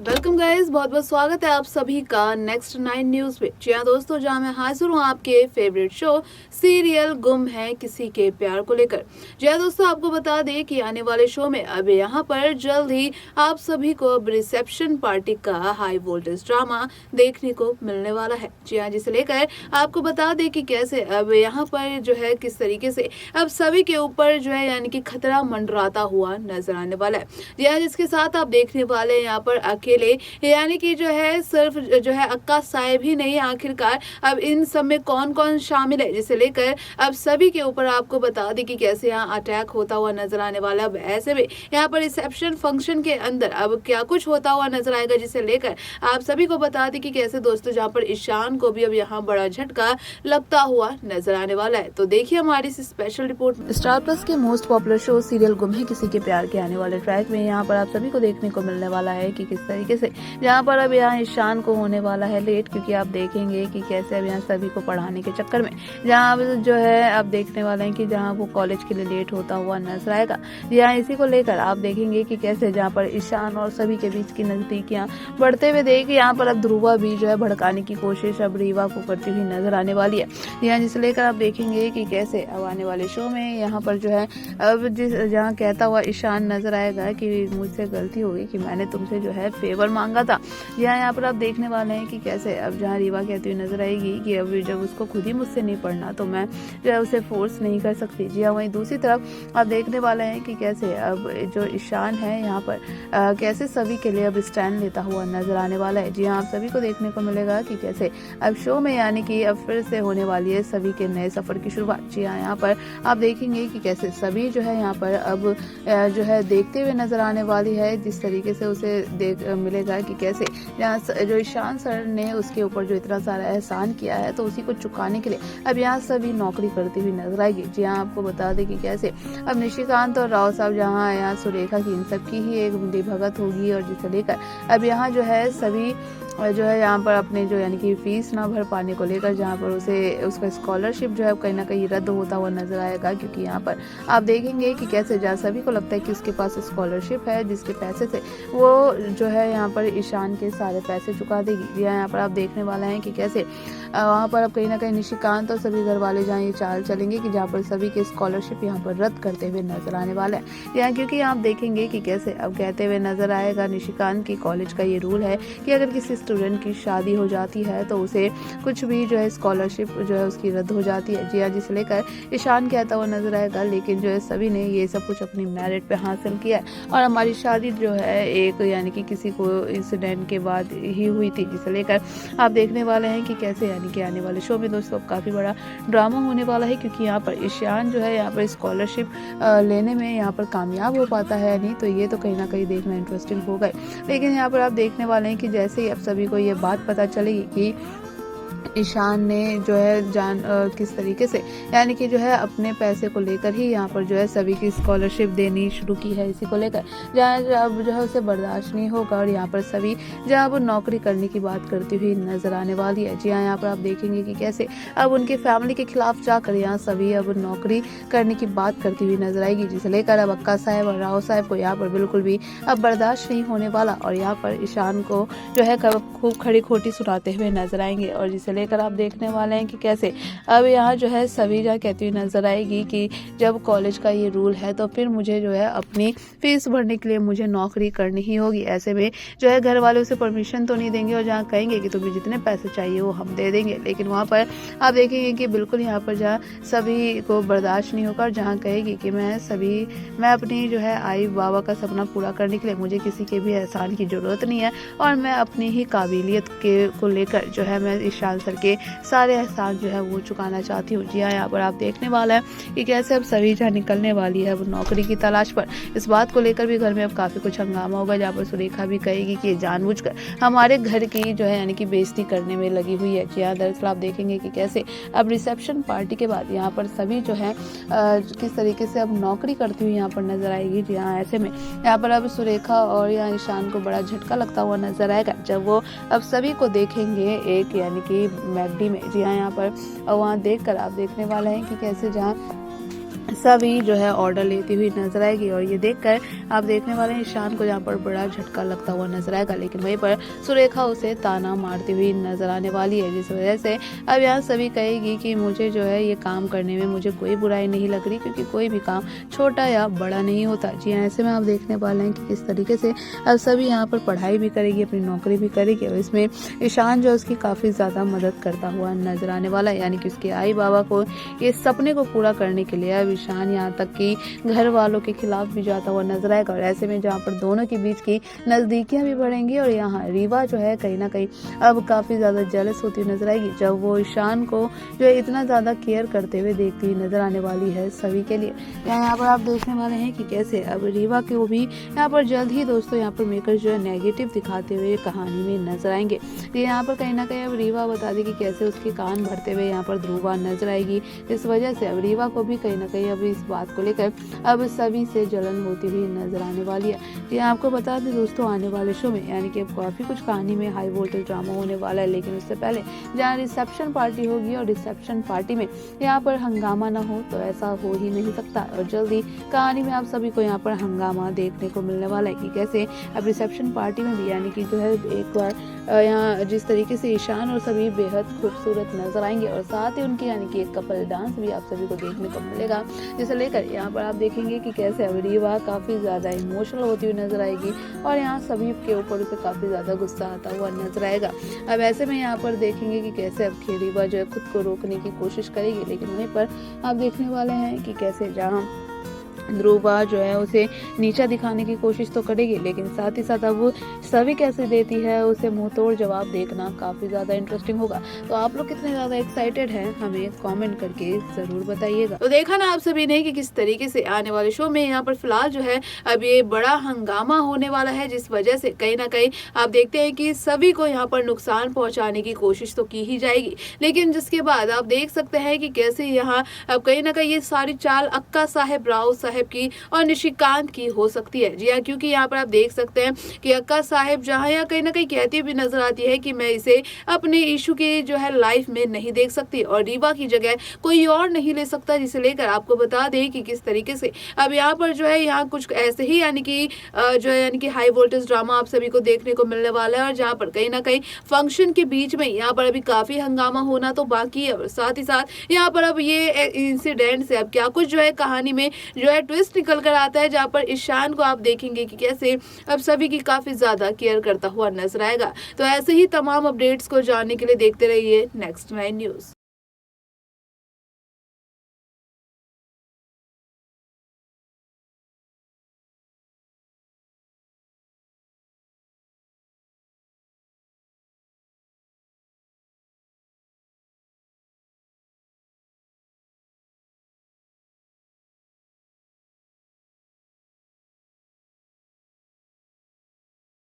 Welcome guys, बहुत बहुत स्वागत है आप सभी का नेक्स्ट 9 न्यूज पे। जी हाँ दोस्तों, जहाँ मैं हाजिर हूँ आपके फेवरेट शो सीरियल गुम है किसी के प्यार को लेकर। जी हाँ दोस्तों, आपको बता दें कि आने वाले शो में अब यहाँ पर जल्द ही आप सभी को अब रिसेप्शन पार्टी का हाई वोल्टेज ड्रामा देखने को मिलने वाला है। जी हाँ, जिसे लेकर आपको बता दें कि कैसे अब यहाँ पर जो है किस तरीके से अब सभी के ऊपर जो है यानी कि खतरा मंडराता हुआ नजर आने वाला है। जी हाँ, जिसके साथ आप देखने वाले हैं यहाँ पर अकेले यानी कि जो है सिर्फ जो है अक्का साहेब ही नहीं, आखिरकार अब इन सब में कौन कौन शामिल है, जिसे लेकर अब सभी के ऊपर आपको बता दें कि कैसे यहाँ अटैक होता हुआ नजर आने वाला है। अब ऐसे में यहाँ पर रिसेप्शन फंक्शन के अंदर अब क्या कुछ होता हुआ नजर आएगा, जिसे लेकर आप सभी को बता दें कि कैसे दोस्तों जहाँ पर ईशान को भी अब यहाँ बड़ा झटका लगता हुआ नजर आने वाला है। तो देखिए हमारी इस स्पेशल रिपोर्ट में। स्टार प्लस के मोस्ट पॉपुलर शो सीरियल गुम है किसी के प्यार के आने वाले ट्रैक में यहाँ पर आप सभी को देखने को मिलने वाला है कि किस तरीके से जहाँ पर अब यहाँ ईशान को होने वाला है लेट, क्योंकि आप देखेंगे कि कैसे अब यहाँ सभी को पढ़ाने के चक्कर में जहाँ अब जो है आप देखने वाले हैं कि जहाँ वो कॉलेज के लिए लेट होता हुआ नजर आएगा। यहाँ इसी को लेकर आप देखेंगे कि कैसे जहाँ पर ईशान और सभी के बीच की नजदीकियां बढ़ते हुए देख यहाँ पर अब ध्रुवा भी जो है भड़काने की कोशिश अब रीवा को करती हुई नजर आने वाली है। यहाँ जिसे लेकर आप देखेंगे कि कैसे अब आने वाले शो में यहाँ पर जो है अब जहाँ कहता हुआ ईशान नजर आएगा कि मुझसे गलती हो गई कि मैंने तुमसे जो है फेवर मांगा था। यहाँ पर आप देखने वाले हैं कि कैसे अब जहाँ रीवा कहती हुई नजर आएगी कि अब जब उसको खुद ही मुझसे नहीं पढ़ना तो मैं जो है उसे फोर्स नहीं कर सकती। जी हाँ, वहीं दूसरी तरफ आप देखने वाले हैं कि कैसे अब जो ईशान है यहाँ पर कैसे सभी के लिए अब स्टैंड लेता हुआ नजर आने वाला है। जी हाँ, आप सभी को देखने को मिलेगा कि कैसे अब शो में यानी कि अब फिर से होने वाली है सभी के नए सफर की शुरुआत। जी हाँ, यहाँ पर आप देखेंगे कि कैसे सभी जो है यहाँ पर अब जो है देखते हुए नजर आने वाली है, जिस तरीके से उसे देख मिलेगा कि कैसे यहाँ जो ईशान सर ने उसके ऊपर जो इतना सारा एहसान किया है तो उसी को चुकाने के लिए अब यहाँ सभी नौकरी करती हुई नजर आएगी। जी हाँ, आपको बता दें कि कैसे अब निशिकांत और राव साहब जहाँ यहाँ सुरेखा की इन सबकी ही एक मिली भगत होगी और जिसे लेकर अब यहाँ जो है सभी जो है यहाँ पर अपने जो यानी कि फीस ना भर पाने को लेकर जहाँ पर उसे उसका स्कॉलरशिप जो है कहीं ना कहीं रद्द होता हुआ नजर आएगा, क्योंकि यहाँ पर आप देखेंगे कि कैसे जहाँ सभी को लगता है कि उसके पास स्कॉलरशिप है जिसके पैसे से वो जो है यहाँ पर ईशान के सारे पैसे चुका देगी। यहाँ पर आप देखने वाला है कि कैसे वहाँ पर अब कहीं ना कहीं निशिकांत और सभी घर वाले जहाँ ये चाल चलेंगे कि जहाँ पर सभी के स्कॉलरशिप यहाँ पर रद्द करते हुए नजर आने वाला है। यहाँ क्योंकि आप देखेंगे कि कैसे अब कहते हुए नजर आएगा निशिकांत की कॉलेज का ये रूल है कि अगर किसी स्टूडेंट की शादी हो जाती है तो उसे कुछ भी जो है स्कॉलरशिप जो है उसकी रद्द हो जाती है। जी हाँ, जिसे लेकर ईशान कहता हुआ नजर आएगा, लेकिन जो है सभी ने ये सब कुछ अपनी मेरिट पे हासिल किया है और हमारी शादी जो है एक यानी कि किसी को इंसिडेंट के बाद ही हुई थी। जिसे लेकर आप देखने वाले हैं कि कैसे यानी कि आने वाले शो में दोस्तों काफी बड़ा ड्रामा होने वाला है, क्योंकि यहाँ पर ईशान जो है यहाँ पर स्कॉलरशिप लेने में यहाँ पर कामयाब हो पाता है नहीं, तो ये तो कहीं ना कहीं देखना इंटरेस्टिंग होगा। लेकिन यहाँ पर आप देखने वाले हैं कि जैसे ही अब सभी को ये बात पता चलेगी कि ईशान ने जो है किस तरीके से यानी कि जो है अपने पैसे को लेकर ही यहाँ पर जो है सभी की स्कॉलरशिप देनी शुरू की है, इसी को लेकर जहाँ अब जो है उसे बर्दाश्त नहीं होगा और यहाँ पर सभी जहाँ वो नौकरी करने की बात करती हुई नजर आने वाली है। जी हाँ, यहाँ पर आप देखेंगे कि कैसे अब उनकी फैमिली के खिलाफ जाकर यहाँ सभी अब नौकरी करने की बात करती हुई नजर आएगी, जिसे लेकर अब अक्का साहब और राव साहब को यहाँ पर बिल्कुल भी अब बर्दाश्त नहीं होने वाला और यहाँ पर ईशान को जो है खूब खड़ी खोटी सुनाते हुए नजर आएंगे। और जिसे लेकर आप देखने वाले हैं कि कैसे अब यहाँ जो है सभी जहाँ कहती हुई नजर आएगी कि जब कॉलेज का ये रूल है तो फिर मुझे जो है अपनी फीस भरने के लिए मुझे नौकरी करनी ही होगी। ऐसे में जो है घर वाले उसे परमिशन तो नहीं देंगे और जहाँ कहेंगे कि तुम्हें जितने पैसे चाहिए वो हम दे देंगे, लेकिन वहाँ पर आप देखेंगे कि बिल्कुल यहाँ पर जहाँ सभी को बर्दाश्त नहीं होगा और जहाँ कहेगी कि मैं अपनी जो है आई बाबा का सपना पूरा करने के लिए मुझे किसी के भी एहसान की जरूरत नहीं है और मैं अपनी ही काबिलियत को लेकर जो है मैं ईशान सर के सारे एहसान जो है वो चुकाना चाहती हूँ। जी हाँ, यहाँ पर आप देखने वाला है कि कैसे अब सभी जहाँ निकलने वाली है वो नौकरी की तलाश पर। इस बात को लेकर भी घर में अब काफी कुछ हंगामा होगा, जहाँ पर सुरेखा भी कहेगी कि जानबूझकर हमारे घर की जो है यानी कि बेइज्जती करने में लगी हुई है। जी हाँ, दरअसल आप देखेंगे कि कैसे अब रिसेप्शन पार्टी के बाद यहाँ पर सभी जो है किस तरीके से अब नौकरी करती हुई यहाँ पर नजर आएगी। जी हाँ, ऐसे में यहाँ पर अब सुरेखा और यहाँ ईशान को बड़ा झटका लगता हुआ नजर आएगा जब वो अब सभी को देखेंगे एक यानी कि मैगडी में। जी हाँ, यहाँ पर वहाँ देखकर आप देखने वाला है कि कैसे जहाँ सभी जो है ऑर्डर लेती हुई नजर आएगी और ये देखकर आप देखने वाले हैं ईशान को यहाँ पर बड़ा झटका लगता हुआ नजर आएगा, लेकिन वहीं पर सुरेखा उसे ताना मारती हुई नजर आने वाली है, जिस वजह से अब यहाँ सभी कहेगी कि मुझे जो है ये काम करने में मुझे कोई बुराई नहीं लग रही, क्योंकि कोई भी काम छोटा या बड़ा नहीं होता। जी हाँ, ऐसे में आप देखने वाले हैं कि किस तरीके से अब सभी यहाँ पर पढ़ाई भी करेगी, अपनी नौकरी भी करेगी और इसमें ईशान जो उसकी काफी ज्यादा मदद करता हुआ नजर आने वाला है। यानी कि उसके आई बाबा को ये सपने को पूरा करने के लिए अब ईशान यहाँ तक कि घर वालों के खिलाफ भी जाता हुआ नजर आएगा और ऐसे में जहाँ पर दोनों के बीच की नजदीकियां भी बढ़ेंगी और यहाँ रीवा जो है कहीं ना कहीं अब काफी ज्यादा जेलस होती हुई नजर आएगी, जब वो ईशान को जो है इतना ज्यादा केयर करते हुए देखती हुई नजर आने वाली है सभी के लिए। यहाँ पर आप देखने वाले हैं कि कैसे अब रीवा को भी यहाँ पर जल्द ही दोस्तों यहाँ पर मेकर जो है नेगेटिव दिखाते हुए कहानी में नजर आएंगे। यहाँ पर कहीं ना कहीं अब रीवा बता देगी कैसे उसके कान भरते हुए यहाँ पर ध्रुवा नजर आएगी। इस वजह से अब रीवा को भी कहीं ना कहीं अब इस बात को लेकर अब सभी से जलन होती हुई नजर आने वाली है। ये आपको बता दें दोस्तों, आने वाले शो में यानी कि अब काफी कुछ कहानी में हाई वोल्टेज ड्रामा होने वाला है, लेकिन उससे पहले जहाँ रिसेप्शन पार्टी होगी और रिसेप्शन पार्टी में यहाँ पर हंगामा ना हो तो ऐसा हो ही नहीं सकता और जल्दी कहानी में आप सभी को यहाँ पर हंगामा देखने को मिलने वाला है कि कैसे अब रिसेप्शन पार्टी में भी यानी कि जो है एक बार यहाँ जिस तरीके से ईशान और सभी बेहद खूबसूरत नजर आएंगे और साथ ही उनकी यानी कि एक कपल डांस भी आप सभी को देखने को मिलेगा, जिसे लेकर यहाँ पर आप देखेंगे कि कैसे अब रीवा काफी ज्यादा इमोशनल होती हुई नजर आएगी और यहाँ सभी के ऊपर उसे काफी ज्यादा गुस्सा आता हुआ नजर आएगा। अब ऐसे में यहाँ पर देखेंगे कि कैसे अब रीवा जो है खुद को रोकने की कोशिश करेगी, लेकिन वहीं पर आप देखने वाले हैं कि कैसे जहाँ ध्रुवा जो है उसे नीचा दिखाने की कोशिश तो करेगी, लेकिन साथ ही साथ अब वो सभी कैसे देती है उसे मुंह तोड़ जवाब देखना काफी ज्यादा इंटरेस्टिंग होगा। तो आप लोग कितने ज्यादा एक्साइटेड हैं हमें कमेंट करके जरूर बताइएगा। तो देखा ना आप सभी ने कि किस तरीके से आने वाले शो में यहाँ पर फिलहाल जो है अब ये बड़ा हंगामा होने वाला है, जिस वजह से कहीं ना कहीं आप देखते हैं कि सभी को यहाँ पर नुकसान पहुंचाने की कोशिश तो की ही जाएगी, लेकिन जिसके बाद आप देख सकते हैं कि कैसे यहाँ अब कहीं ना कहीं ये सारी चाल अक्का साहेब राव साहेब की और निशिकांत की हो सकती है। जी हाँ, क्योंकि यहाँ पर आप देख सकते हैं कि अक्का साहेब जहाँ यहाँ कहीं ना कहीं कहती भी नजर आती है कि मैं इसे अपने इशू की जो है लाइफ में नहीं देख सकती और रीवा की जगह कोई और नहीं ले सकता, जिसे लेकर आपको बता दें कि किस तरीके से अब यहाँ पर जो है यहाँ कुछ ऐसे ही यानी कि जो है यानी कि हाई वोल्टेज ड्रामा आप सभी को देखने को मिलने वाला है और जहाँ पर कहीं ना कहीं फंक्शन के बीच में यहाँ पर अभी काफी हंगामा होना तो बाकी है और साथ ही साथ यहाँ पर अब ये इंसिडेंट से अब क्या कुछ जो है कहानी में जो है ट्विस्ट निकल कर आता है, जहाँ पर ईशान को आप देखेंगे कि कैसे अब सभी की काफी ज्यादा केयर करता हुआ नजर आएगा। तो ऐसे ही तमाम अपडेट्स को जानने के लिए देखते रहिए नेक्स्ट 9 न्यूज।